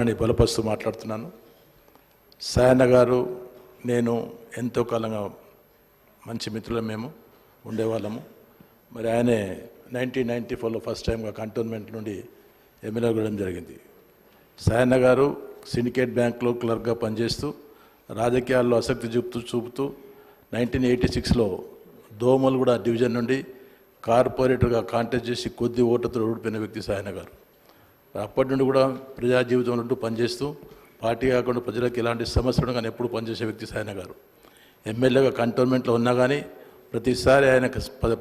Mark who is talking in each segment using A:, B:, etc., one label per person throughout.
A: అని బలపరుస్తూ మాట్లాడుతున్నాను. సాయన్న గారు నేను ఎంతో కాలంగా మంచి మిత్రులం మేము ఉండేవాళ్ళము. మరి ఆయనే 1994లో ఫస్ట్ టైంగా కంటోన్మెంట్ నుండి ఎమ్మెల్యే కూడా జరిగింది. సాయన్న గారు సిండికేట్ బ్యాంక్లో క్లర్క్గా పనిచేస్తూ రాజకీయాల్లో ఆసక్తి చూపుతూ 1986లో దోమలగూడ డివిజన్ నుండి కార్పొరేటర్గా కాంటెస్ట్ చేసి కొద్ది ఓటుతో ఓడిపోయిన వ్యక్తి సాయన్న గారు. అప్పటి నుండి కూడా ప్రజా జీవితంలో ఉంటూ పనిచేస్తూ పార్టీ కాకుండా ప్రజలకు ఎలాంటి సమస్యలు కానీ ఎప్పుడు పనిచేసే వ్యక్తి సాయన్న గారు. ఎమ్మెల్యేగా కంటోన్మెంట్లో ఉన్నా కానీ ప్రతిసారి ఆయన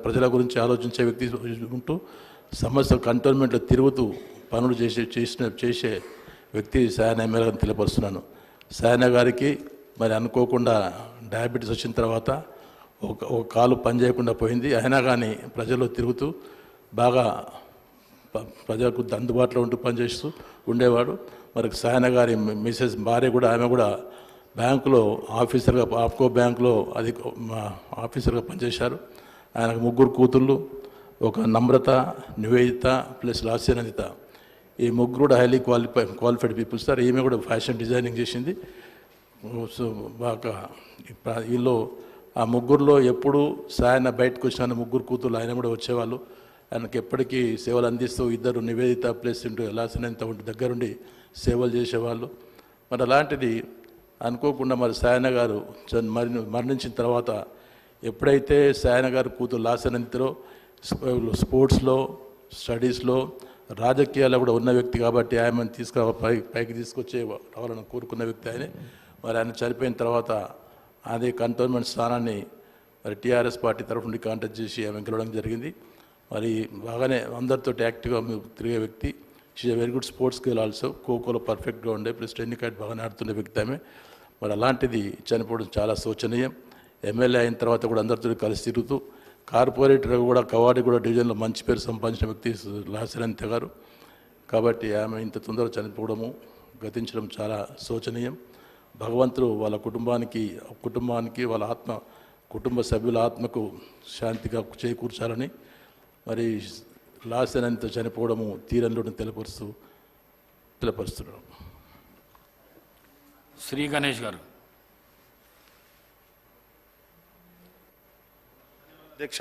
A: ప్రజల గురించి ఆలోచించే వ్యక్తి ఉంటూ సమస్య కంటోన్మెంట్లో తిరుగుతూ పనులు చేసే వ్యక్తి సాయన్న ఎమ్మెల్యేగా తెలియపరుస్తున్నాను. సాయన్న గారికి మరి అనుకోకుండా డయాబెటీస్ వచ్చిన తర్వాత ఒక కాలు పనిచేయకుండా పోయింది. అయినా కానీ ప్రజల్లో తిరుగుతూ బాగా ప్రజలకు అందుబాటులో ఉంటూ పనిచేస్తూ ఉండేవాడు. మరి సాయన్న గారి మిసెస్ భార్య కూడా ఆమె కూడా బ్యాంకులో ఆఫీసర్గా ఆప్కో బ్యాంకులో ఆఫీసర్గా పనిచేశారు. ఆయనకు 3 కూతుళ్ళు, ఒక నమ్రత, నివేదిత ప్లస్ లాస్యనందిత. ఈ 3 కూడా హైలీ క్వాలిఫైడ్ పీపుల్స్ సార్. ఈమె కూడా ఫ్యాషన్ డిజైనింగ్ చేసింది. సో బాగా వీళ్ళు ఆ 3లో ఎప్పుడు సాయన్న బయటకు వచ్చిన 3 కూతుళ్ళు ఆయన కూడా వచ్చేవాళ్ళు. ఆయనకి ఎప్పటికీ సేవలు అందిస్తూ 2 నివేదిత ప్లస్ లాస్యనందిత దగ్గరుండి సేవలు చేసేవాళ్ళు. మరి అలాంటిది అనుకోకుండా మరి సాయన్న గారు మరణించిన తర్వాత ఎప్పుడైతే సాయన్న గారు కూతురు లాస్యనందితలో స్పోర్ట్స్లో స్టడీస్లో రాజకీయాల్లో కూడా ఉన్న వ్యక్తి కాబట్టి ఆయనను పైకి తీసుకొచ్చే రావాలని కోరుకున్న వ్యక్తి ఆయనే. మరి ఆయన చనిపోయిన తర్వాత అదే కంటోన్మెంట్ స్థానాన్ని మరి టీఆర్ఎస్ పార్టీ తరఫు నుండి కాంటాక్ట్ చేసి ఆమె గెలవడం జరిగింది. మరి బాగానే అందరితో యాక్టివ్గా తిరిగే వ్యక్తి. She very good sports girl also. ఖోఖోలో పర్ఫెక్ట్గా ఉండే ప్లస్ టెన్నికాట్ బాగానే ఆడుతున్న వ్యక్తి ఆమె. మరి అలాంటిది చనిపోవడం చాలా శోచనీయం. ఎమ్మెల్యే అయిన తర్వాత కూడా అందరితో కలిసి తిరుగుతూ కార్పొరేటర్ కూడా కవాడిగూడ డివిజన్లో మంచి పేరు సంపాదించిన వ్యక్తి లాస్యనందిత గారు. కాబట్టి ఆమె ఇంత తొందరగా చనిపోవడము గతించడం చాలా శోచనీయం. భగవంతుడు వాళ్ళ కుటుంబానికి వాళ్ళ కుటుంబ సభ్యుల ఆత్మకు శాంతిగా చేకూర్చాలని మరి లాస్యనందిత చనిపోవడము తీరంలోని తెలియపరుస్తున్నాం.
B: శ్రీ గణేష్ గారు.
C: అధ్యక్ష,